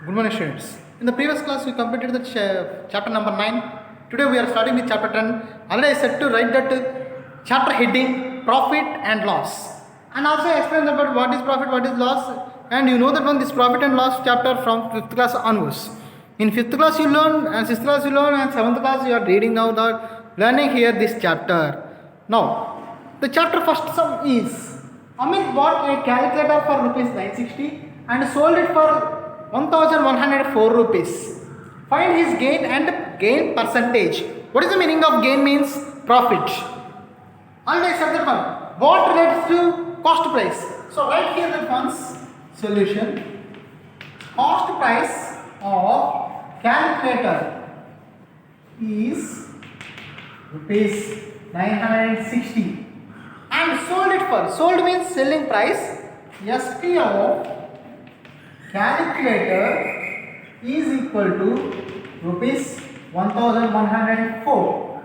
Good morning, students. In the previous class, we completed the chapter number 9. Today, we are starting with chapter 10. Already, I said to write that chapter heading profit and loss. And also, I explained about what is profit, what is loss. And you know that one, this profit and loss chapter from 5th class onwards. In 5th class, you learn, and 6th class, you learn, and 7th class, you are reading now, the learning here this chapter. Now, the chapter first sum is Amit bought a calculator for rupees 960 and sold it for 1104 rupees. Find his gain and gain percentage. What is the meaning of gain means profit? Already said that one. What relates to cost price? So right here that one's solution. Cost price of calculator is rupees 960 and sold means selling price. SP of calculator is equal to rupees 1104.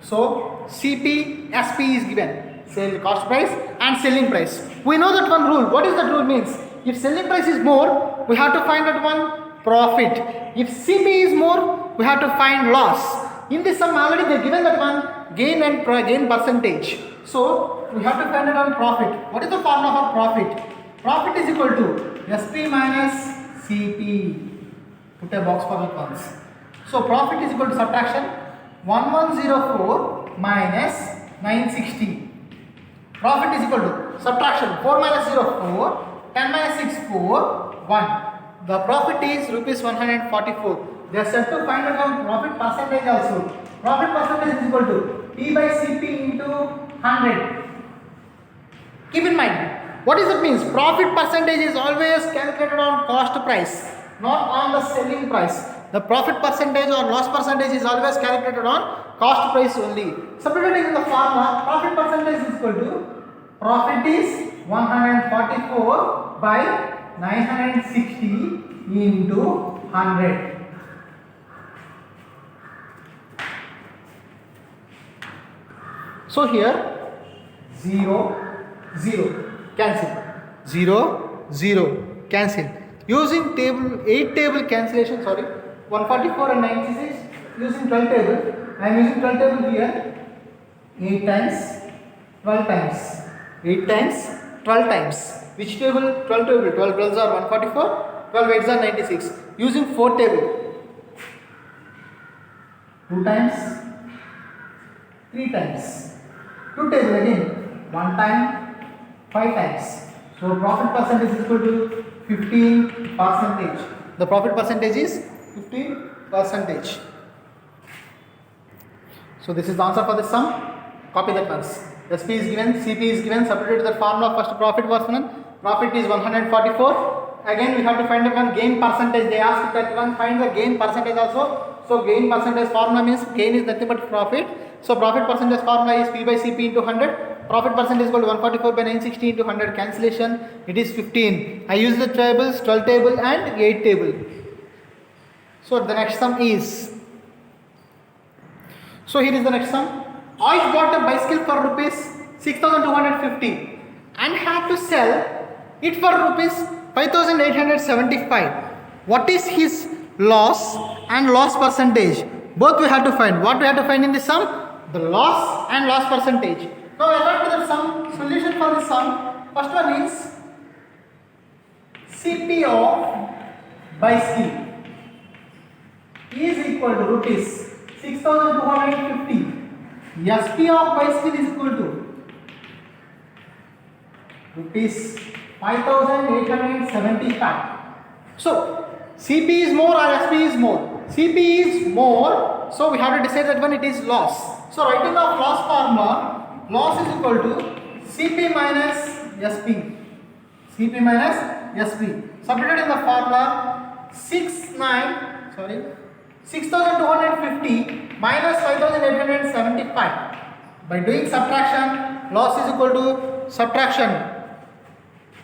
So CP SP is given, sale cost price and selling price. We know that one rule. What is that rule means? If selling price is more, we have to find that one profit. If CP is more, we have to find loss. In this sum already they given that one gain and gain percentage. So we have to find that one profit. What is the formula for profit? Profit is equal to SP minus CP. Put a box for the ones. So profit is equal to subtraction 1104 minus 960. Profit is equal to subtraction 4 minus 04, 10 minus 6, 4, 1. The profit is rupees 144. They are said to find out one profit percentage also. Profit percentage is equal to P by CP into 100. Keep in mind. What does it means? Profit percentage is always calculated on cost price, not on the selling price. The profit percentage or loss percentage is always calculated on cost price only. Substituting in the formula, profit percentage is equal to profit is 144 by 960 into 100. So here 0, 0. Cancel 0 0 cancel using table 8 table cancellation. 144 and 96 using 12 table. I am using 12 table here. 8 times 12 times 8 times 12 times. Which table? 12 table. 12 12s are 144, 12 8s are 96. Using 4 table. 2 times 3 times 2 table again. 1 time 5 times. So profit percentage is equal to 15%. The profit percentage is 15%. So this is the answer for this sum. Copy that once. SP is given, CP is given, substitute the formula. First profit was one. Profit is 144. Again we have to find the one gain percentage. They asked that one find the gain percentage also. So gain percentage formula means gain is nothing but profit. So profit percentage formula is P by CP into 100. Profit percentage is equal to 144 by 960 into 100. Cancellation, it is 15. I use the tables 12 table and 8 table. So the next sum is. So here is the next sum. Ayush bought a bicycle for rupees 6,250 and had to sell it for rupees 5,875. What is his loss and loss percentage? Both we have to find. What we have to find in this sum? The loss and loss percentage. Now according to the sum, solution for this sum, first one is CP of bicycle is equal to rupees 6,250. SP of bicycle is equal to rupees 5,875. So CP is more or SP is more? CP is more, so we have to decide that one it is loss. So writing of loss formula, loss is equal to CP minus SP. CP minus SP. Substituted in the formula 6,250 minus 5,875. By doing subtraction, loss is equal to subtraction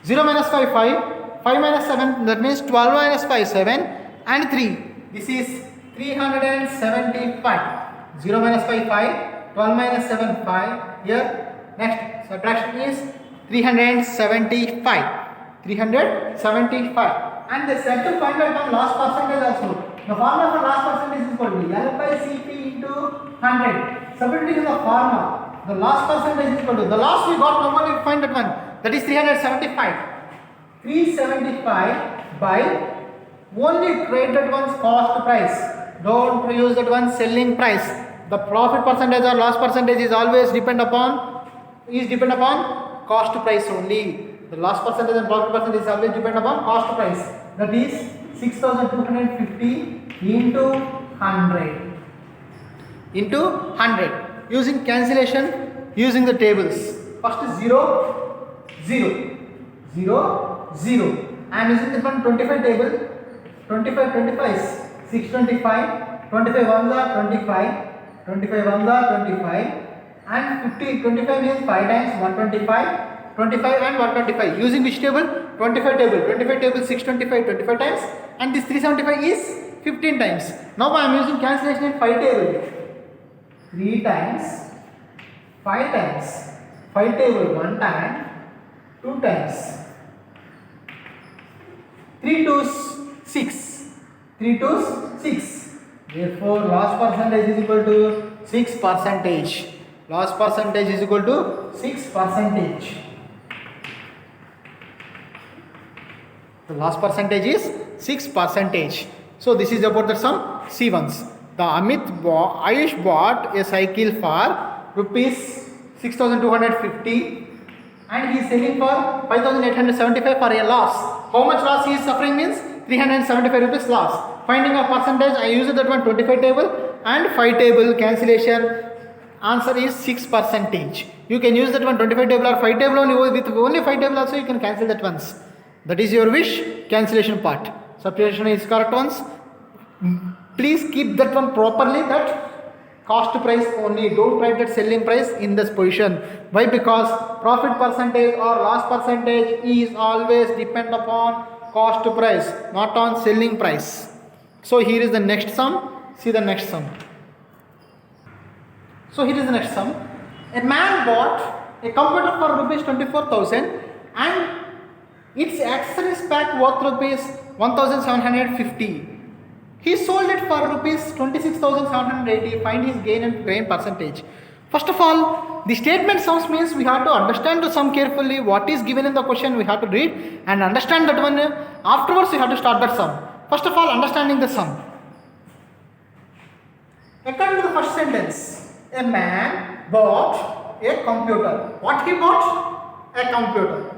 0 minus 5 5, 5 minus 7, that means 12 minus 5 7 and 3. This is 375. 0 minus 5 5, 12 minus 7 5. Here next subtraction is 375. 375 and they said to find out one loss percentage also. The formula for loss percentage is equal to L by Cp into 100. Substituting in the formula, the loss percentage is equal to the loss we got normally we find that one, that is 375. 375 by only trade that one's cost price. Don't use that one selling price. The profit percentage or loss percentage is always depend upon cost price only. The loss percentage and profit percentage is always depend upon cost price. That is 6250 into 100 into 100. Using cancellation, using the tables. First is 0, 0, 0, 0. I am using this one 25 table. 25, 25 is 625. 25 ones are 25. 25 ones are 25. And 50, 25 means 5 times 125. 25 and 125. Using which table? 25 table. 25 table 625 25 times. And this 375 is 15 times. Now I am using cancellation in 5 table. 3 times, 5 times, 5 table 1 time, 2 times, 3 to 6, 3 to 6. Therefore, loss percentage is equal to 6 percentage. Loss percentage is equal to 6 percentage. The loss percentage is 6 percentage. So this is about the sum C1s. The Ayush bought a cycle for rupees 6,250 and he is selling for 5,875 for a loss. How much loss he is suffering means 375 rupees loss. Finding a percentage, I used that one 25 table and 5 table cancellation. Answer is 6 percentage. You can use that one 25 table or 5 table only. With only 5 table also you can cancel that once. That is your wish. Cancellation part. Substitution is correct ones. Please keep that one properly, that cost price only. Don't write that selling price in this position. Why? Because profit percentage or loss percentage is always depend upon cost price, not on selling price. So here is the next sum. See the next sum. So here is the next sum. A man bought a computer for rupees 24,000 and its accessories pack worth rupees 1,750. He sold it for rupees 26,780. Find his gain and gain percentage. First of all, the statement sums means we have to understand the sum carefully. What is given in the question we have to read and understand that one. Afterwards we have to start that sum. First of all, understanding the sum. According to the first sentence, a man bought a computer. What he bought? A computer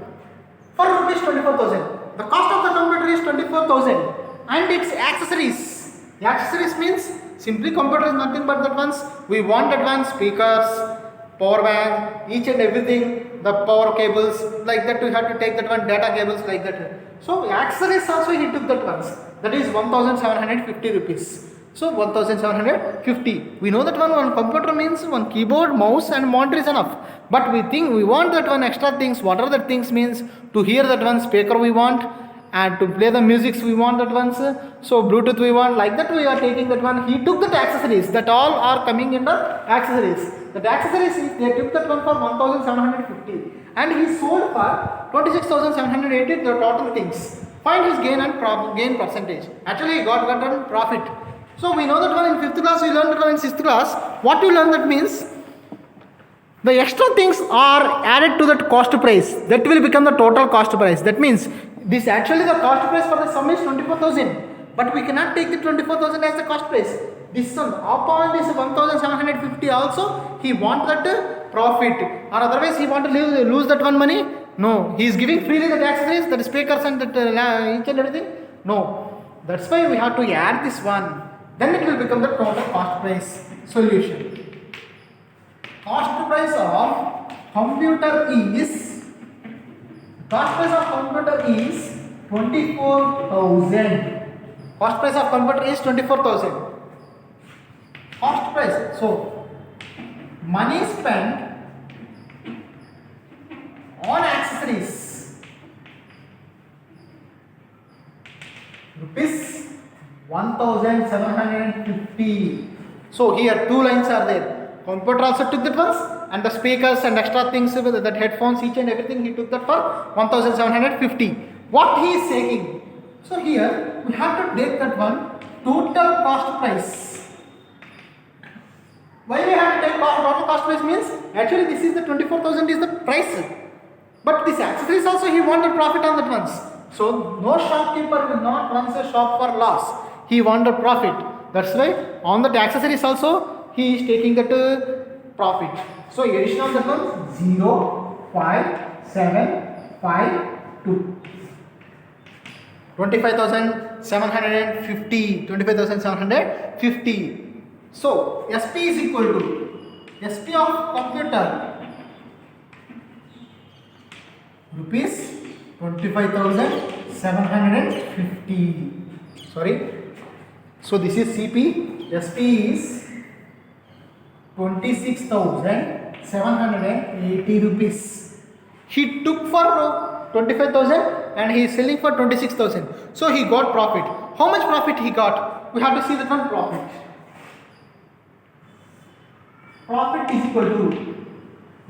for rupees 24,000. The cost of the computer is 24,000 and its accessories. The accessories means simply computer is nothing but that ones we want that one speakers, power bank, each and everything, the power cables, like that we have to take that one data cables like that. So accessories also he took that ones. That is 1,750 rupees. So 1,750. We know that one computer means one keyboard, mouse and monitor is enough. But we think we want that one extra things. What are the things means? To hear that one speaker we want and to play the music we want that ones. So Bluetooth we want, like that we are taking that one. He took that accessories. That all are coming in the accessories. That accessories they took that one for 1,750 and he sold for 26,780 the total things. Find his gain and gain percentage. Actually he got one profit. So we know that one in 5th class, we learned that one in 6th class. What you learn that means the extra things are added to that cost price. That will become the total cost price. That means this actually the cost price for the sum is 24,000. But we cannot take the 24,000 as the cost price. This sum upon this 1,750 also he want that profit. Or otherwise he want to lose that one money. No, he is giving freely the accessories, the speakers and that each and everything. No, that's why we have to add this one. Then it will become the total cost price solution. Cost price of computer is 24,000. Cost price of computer is 24,000. Cost price. So money spent on accessories rupees 1,750. So here two lines are there. Computer also took that once and the speakers and extra things with that headphones each and everything he took that for 1,750. What he is saying? So here we have to take that one total cost price. Why we have to take total cost price means actually this is the 24,000 is the price. But this accessories also he wanted profit on that ones. So no shopkeeper will not run a shop for loss. He wanted profit. That's why on the accessories also he is taking that profit. So addition of that one 0, 5, 7, 5, 2. 25,750. 25,750. So SP is equal to SP of computer rupees 25,750. Sorry. So this is CP. SP is 26,780 rupees. He took for 25,000 and he is selling for 26,000. So he got profit. How much profit he got? We have to see that one profit. Profit is equal to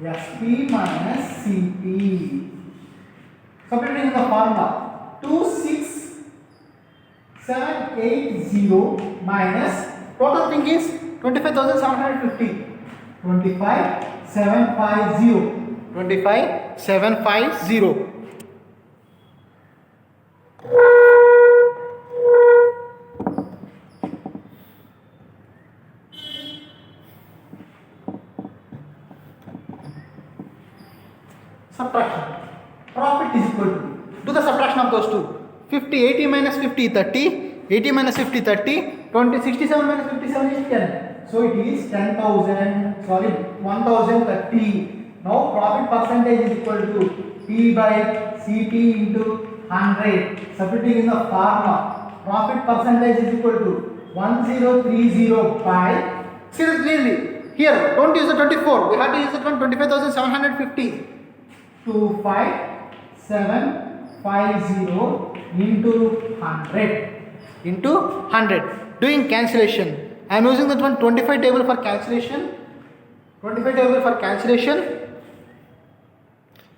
SP minus CP. Substituting the formula 26,780 minus total thing is 25,750. 25,750. 25,750. Subtraction. Profit is equal to, do the subtraction of those two. 50, 80 minus 50, 30. 80 minus 50, 30. 20, 67 minus 57 is 10. So it is 10,000, sorry, 1,030. Now profit percentage is equal to P by CP into 100. Substituting in the formula, profit percentage is equal to 1030 by, see this clearly. Here, don't use the 24. We have to use the 25,750. 25,750 into 100. Doing cancellation. I am using that one 25 table for cancellation. 25 table for cancellation.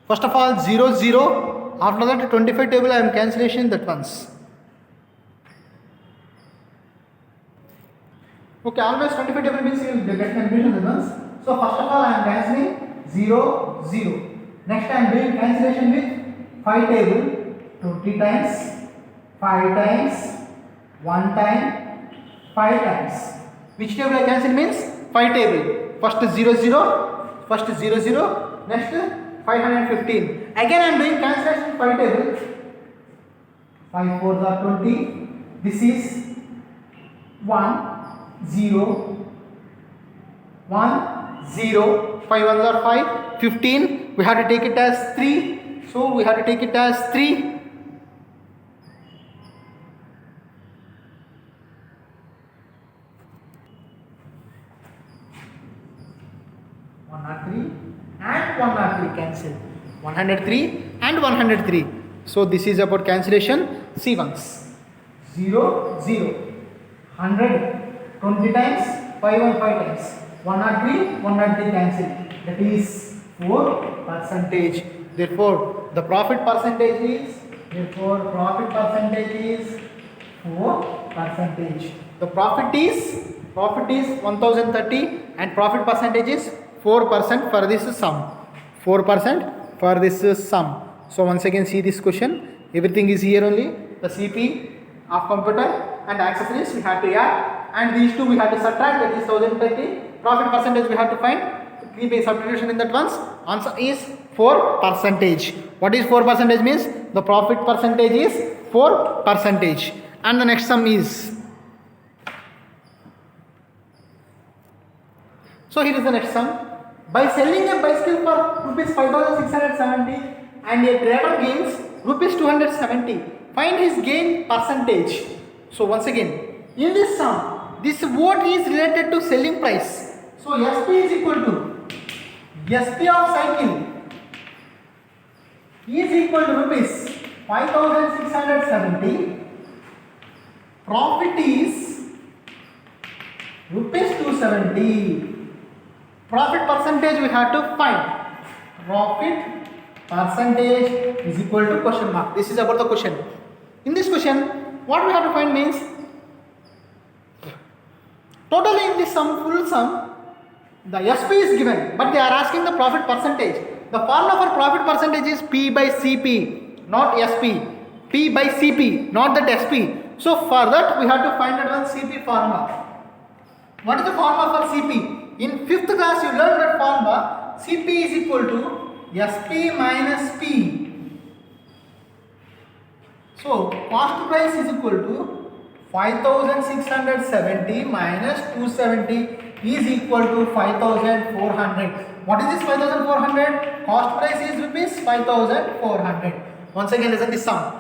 First of all 0 0. After that 25 table I am cancellation that once. Okay, always 25 table means you will get confusion that once. So first of all I am cancelling 0 0. Next I am doing cancellation with 5 table 20 times, 5 times, 1 time, 5 times. Which table I cancel means 5 table. First 0 0, first 0 0, next 515. Again I am doing cancellation 5 table. 5 4s are 20. This is 1 0 1 0. 5 1s are 5. 15. We have to take it as 3. So we have to take it as 3. 103 and 103 cancel. 103 and 103. So this is about cancellation. See once. 0 0. 100 20 times, 5 1 5 times. 103 cancel. That is 4%. Therefore, the profit percentage is 4%. The profit is 1030 and profit percentage is 4% for this sum. 4% for this sum. So once again see this question. Everything is here only. The CP of computer and accessories we have to add, and these two we have to subtract, that is 1030. Profit percentage we have to find. Keep a substitution in that once. Answer is 4%. What is 4% means? The profit percentage is 4%. And the next sum is. So here is the next sum. By selling a bicycle for rupees 5,670 and a trader gains rupees 270, find his gain percentage. So once again, in this sum, this what is related to selling price. So SP is equal to SP of cycle is equal to rupees 5,670. Profit is rupees 270. Profit percentage we have to find. Profit percentage is equal to question mark. This is about the question. In this question, what we have to find means totally in this sum, full sum, the SP is given, but they are asking the profit percentage. The formula for profit percentage is P by CP, not SP. P by CP, not that SP. So for that we have to find out one CP formula. What is the formula for CP? In 5th class you learned that formula. CP is equal to SP minus P. So cost price is equal to 5670 minus 270 is equal to 5400. What is this 5400? Cost price is rupees 5400. Once again listen this sum.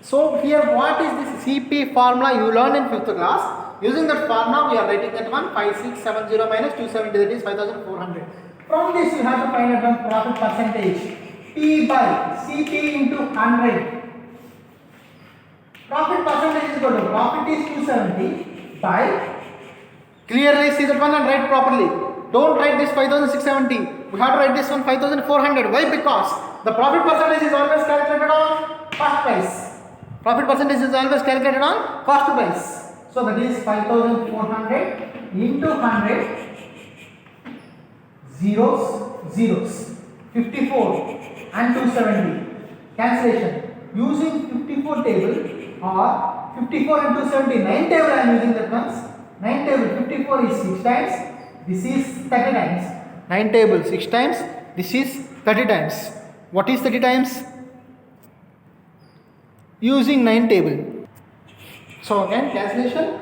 So here what is this CP formula you learned in 5th class? Using that formula we are writing that one 5670 minus 270, that is 5400. From this you have to find out one profit percentage. P by CP into 100. Profit percentage is equal to profit is 270 by, clearly see that one and write properly. Don't write this 5670. We have to write this one 5400. Why? Because the profit percentage is always calculated on cost price. Profit percentage is always calculated on cost price. So that is 5400 into 100. Zeros. 54 and 270. Cancellation. Using 54 table. Or 54 and 270, 9 table I am using that once. 9 table, 54 is 6 times, this is 30 times. 9 table, 6 times, this is 30 times. What is 30 times? Using 9 table. So again cancellation,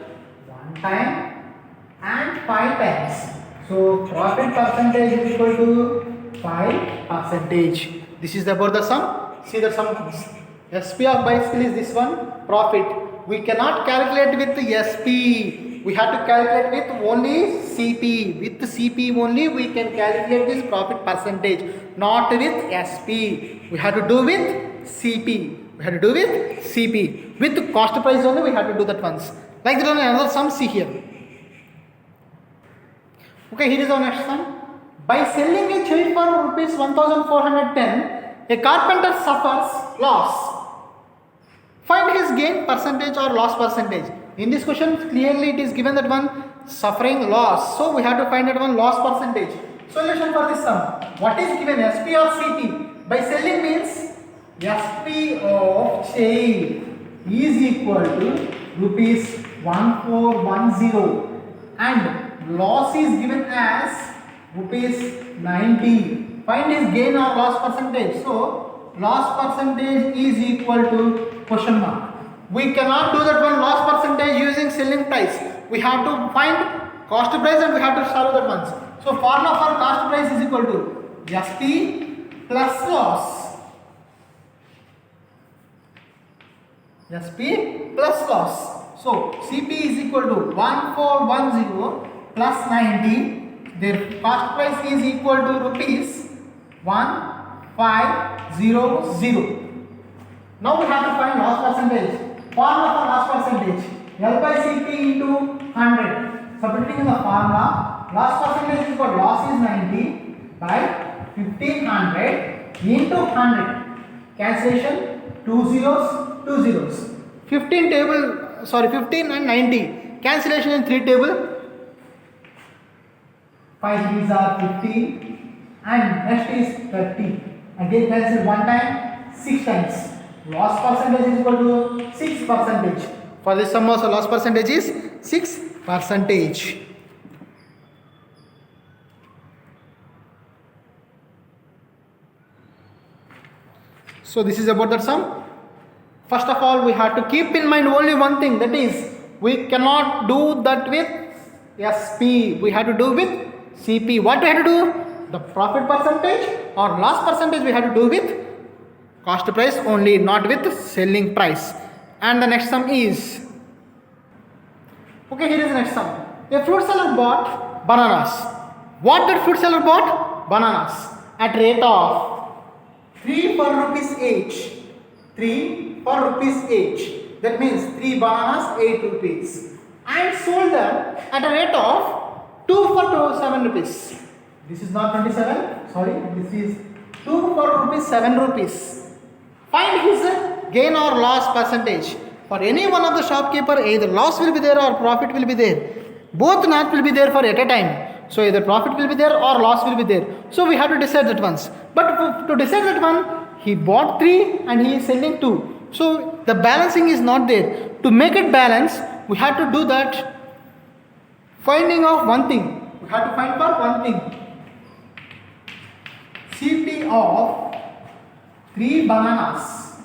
1 time and 5 times. So profit percentage is equal to 5%. This is about the sum. See the sum comes. SP of bicycle is this one, profit. We cannot calculate with SP. We have to calculate with only CP. With CP only we can calculate this profit percentage, not with SP. We have to do with CP. With cost price only we have to do that once. Like that only another sum, see here. Okay, here is our next sum. By selling a chair for rupees 1410, a carpenter suffers loss. Find his gain percentage or loss percentage. In this question clearly it is given that one suffering loss. So we have to find that one loss percentage. Solution for this sum. What is given, SP or CP? By selling means SP of chair is equal to rupees 1410 and loss is given as rupees 90. Find his gain or loss percentage. So loss percentage is equal to question mark. We cannot do that one loss percentage using selling price. We have to find cost price and we have to solve that once. So formula for cost price is equal to SP plus loss. SP plus loss. So CP is equal to 1410 plus 90. Their cost price is equal to rupees 1500. Now we have to find loss percentage. Formula for loss percentage. L by CP into 100. Substituting in the formula, loss percentage is equal to loss is 90 by 1500 into 100. Cancellation, 2 zeros. 15 and 90. Cancellation in 3 table. 5 threes are 15 and next is 30. Again cancel 1 time, 6 times. Loss percentage is equal to 6%. For this sum also loss percentage is 6%. So this is about that sum. First of all we have to keep in mind only one thing, that is we cannot do that with SP. We have to do with CP. What we have to do? The profit percentage or loss percentage we have to do with cost price only, not with selling price. And the next sum is, okay, here is the next sum. A fruit seller bought bananas. What did fruit seller bought? Bananas at rate of 3 for rupees each. 3 for rupees each. That means 3 bananas 8 rupees. And sold them at a rate of 2 for 7 rupees. This is not 27. Sorry, this is 2 for rupees 7 rupees. Find his gain or loss percentage. For any one of the shopkeeper, either loss will be there or profit will be there. Both not will be there for at a time. So either profit will be there or loss will be there. So we have to decide that once. But to decide that one, he bought 3 and he is selling 2. So the balancing is not there. To make it balance, we have to do that finding of one thing. We have to find for one thing. CP of 3 bananas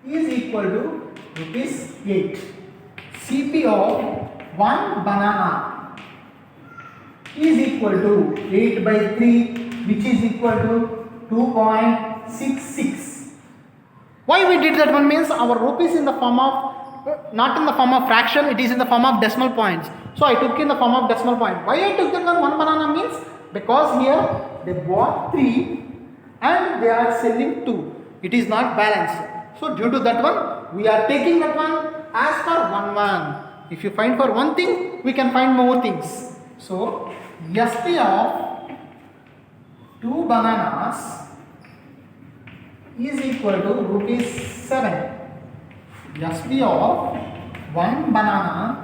is equal to rupees 8. CP of 1 banana is equal to 8 by 3, which is equal to 2.66. Why we did that one means our rupees in the form of, not in the form of fraction, it is in the form of decimal points. So I took in the form of decimal point. Why I took that one banana means, because here they bought 3 and they are selling 2. It is not balanced. So due to that one, we are taking that one as for 1. If you find for one thing, we can find more things. So SP of 2 bananas is equal to rupees 7. SP of 1 banana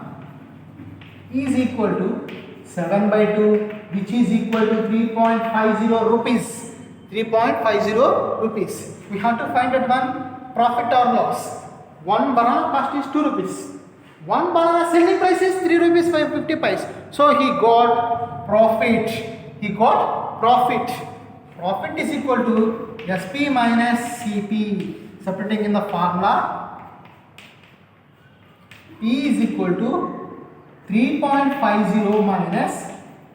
is equal to 7 by 2, which is equal to 3.50 rupees. 3.50 rupees. We have to find that one profit or loss. 1 banana cost is 2 rupees. 1 banana selling price is 3 rupees 50 paise. So he got profit. He got profit. Profit is equal to SP minus CP. Substituting in the formula, P is equal to 3.50 minus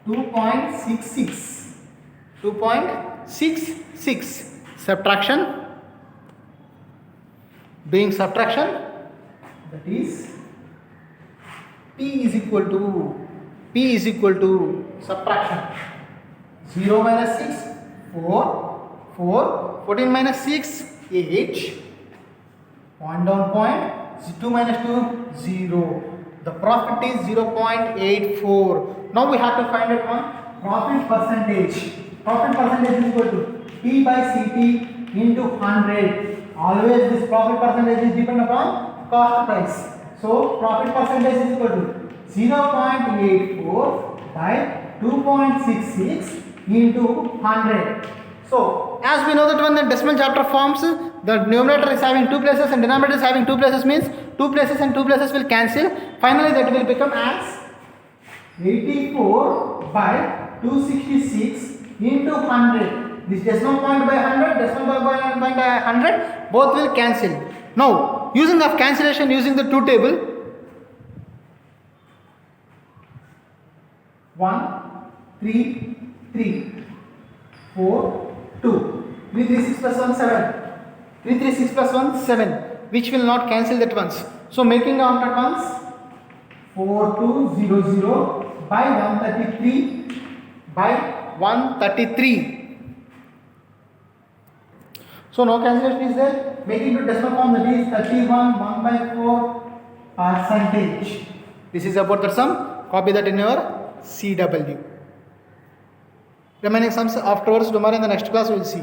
2.66. 2.66. Subtraction. Doing subtraction, that is P is equal to subtraction. 0 minus 6, 4, 4, 14 minus 6, 8. Point down point, 2 minus 2, 0. The profit is 0.84. Now we have to find out one profit percentage. Profit percentage is equal to P by CP into 100. Always this profit percentage is depend upon cost price. So profit percentage is equal to 0.84 by 2.66 into 100. So as we know that when the decimal chapter forms, the numerator is having 2 places and denominator is having 2 places, means 2 places and 2 places will cancel. Finally that will become as 84 by 266 into 100. This decimal point by 100, decimal point by 100, both will cancel. Now, using of cancellation, using the 2 table, 1, 3, 3, 4, 2, 3, 3, 6 plus 1, 7, 3, 3, 6 plus 1, 7, which will not cancel that once. So, making out that once, 4200 by 133 by 133. So no cancellation is there. Making it decimal form, that is 31 1 by 4 percentage. This is about the sum. Copy that in your CW. Remaining sums afterwards tomorrow in the next class we will see.